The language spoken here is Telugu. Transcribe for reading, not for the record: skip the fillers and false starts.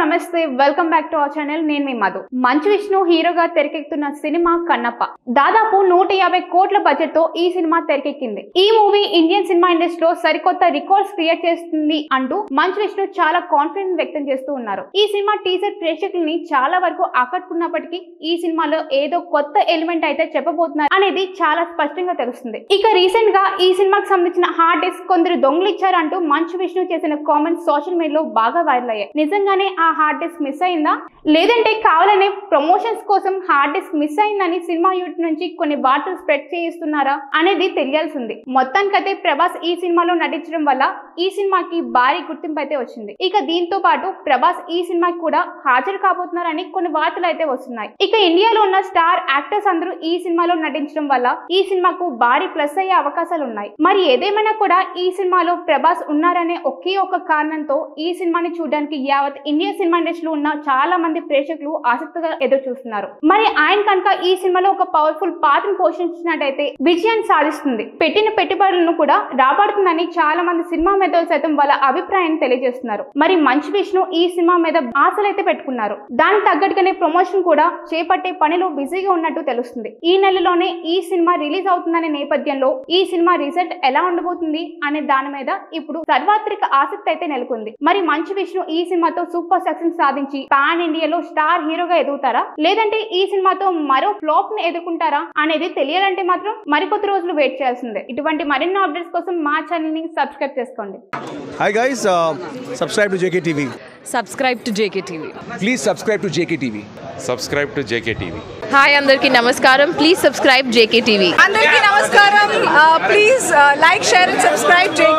నమస్తే welcome back to our channel. నేను మీ మధు. మంచు విష్ణు హీరోగా తెరకెక్కుతున్న సినిమా కన్నప్ప దాదాపు 150 కోట్ల బడ్జెట్ తో ఈ సినిమా తెరకెక్కింది. ఈ మూవీ ఇండియన్ సినిమా ఇండస్ట్రీలో సరికొత్త రికార్డ్స్ క్రియేట్ చేస్తుంది అంటూ మంచు విష్ణు చాలా కాన్ఫిడెన్స్ వ్యక్తం చేస్తూ ఉన్నారు. ఈ సినిమా టీజర్ ప్రేక్షకుల్ని చాలా వరకు ఆకట్టుకున్నప్పటికీ ఈ సినిమాలో ఏదో కొత్త ఎలిమెంట్ అయితే చెప్పబోతున్నారు అనేది చాలా స్పష్టంగా తెలుస్తుంది. ఇక రీసెంట్ గా ఈ సినిమాకి సంబంధించిన హార్డ్ డిస్క్ కొందరు దొంగిలిచ్చారంటూ మంచు విష్ణు చేసిన కామెంట్స్ సోషల్ మీడియాలో బాగా వైరల్ అయ్యాయి. నిజంగానే ఆ హార్డ్ డిస్క్ మిస్ అయిందా, లేదంటే కావాలనే ప్రమోషన్స్ కోసం హార్డ్ డిస్క్ మిస్ అయిందని సినిమా యూనిట్ నుంచి కొన్ని వార్తలు స్ప్రెడ్ చేయిస్తున్నారా అనేది తెలియాల్సింది. మొత్తానికైతే ప్రభాస్ ఈ సినిమాలో నటించడం వల్ల ఈ సినిమాకి భారీ గుర్తింపు అయితే వచ్చింది. ఇక దీంతో పాటు ప్రభాస్ ఈ సినిమాకి కూడా హాజరు కాబోతున్నారని కొన్ని వార్తలు అయితే వస్తున్నాయి. ఇక ఇండియాలో ఉన్న స్టార్ యాక్టర్స్ అందరూ ఈ సినిమాలో నటించడం వల్ల ఈ సినిమాకు భారీ ప్లస్ అయ్యే అవకాశాలు ఉన్నాయి. మరి ఏదేమైనా కూడా ఈ సినిమాలో ప్రభాస్ ఉన్నారనే ఒకే ఒక కారణంతో ఈ సినిమాని చూడడానికి యావత్ ఇండియా సినిమా ఇండస్ట్రీలో ఉన్న చాలా మంది ప్రేక్షకులు ఆసక్తిగా ఎదురు చూస్తున్నారు. మరి ఆయన కనుక ఈ సినిమాలో ఒక పవర్ఫుల్ పాత్రను పోషించినట్టయితే విజయాన్ని సాధిస్తుంది, పెట్టిన పెట్టుబడులను కూడా రాబడుతుందని చాలా మంది సినిమా మేధావులు సైతం వాళ్ళ అభిప్రాయాన్ని తెలియజేస్తున్నారు. మరి మంచు విష్ణు ఈ సినిమా మీద ఆశలు అయితే పెట్టుకున్నారు. దానికి తగ్గట్టుగానే ప్రమోషన్ కూడా చేపట్టే పనిలో బిజీగా ఉన్నట్టు తెలుస్తుంది. ఈ నెలలోనే ఈ సినిమా రిలీజ్ అవుతుందనే నేపథ్యంలో ఈ సినిమా రిజల్ట్ ఎలా ఉండబోతుంది అనే దాని మీద ఇప్పుడు సర్వాత్రిక ఆసక్తి అయితే నెలకొంది. మరి మంచు విష్ణు ఈ సినిమాతో సూపర్ సక్సెస్ సాధించి పాన్ ఇండియాలో స్టార్ హీరోగా ఎదుగుతారా, లేదంటే ఈ సినిమాతో మరో ఫ్లాప్ ని ఎదుర్కొంటారా అనేది తెలియాలంటే మాత్రం మరికొద్ది రోజులు వెయిట్ చేయాల్సిందే. ఇటువంటి మరిన్ని అప్డేట్స్ కోసం మా ఛానల్ ని సబ్స్క్రైబ్ చేసుకోండి. Hi guys, subscribe to JKTV. Subscribe to JKTV. Please subscribe to JKTV. Subscribe to JKTV. Hi, Andarki Namaskaram. Please subscribe JKTV. Andarki Namaskaram. Please like, share and subscribe JKTV.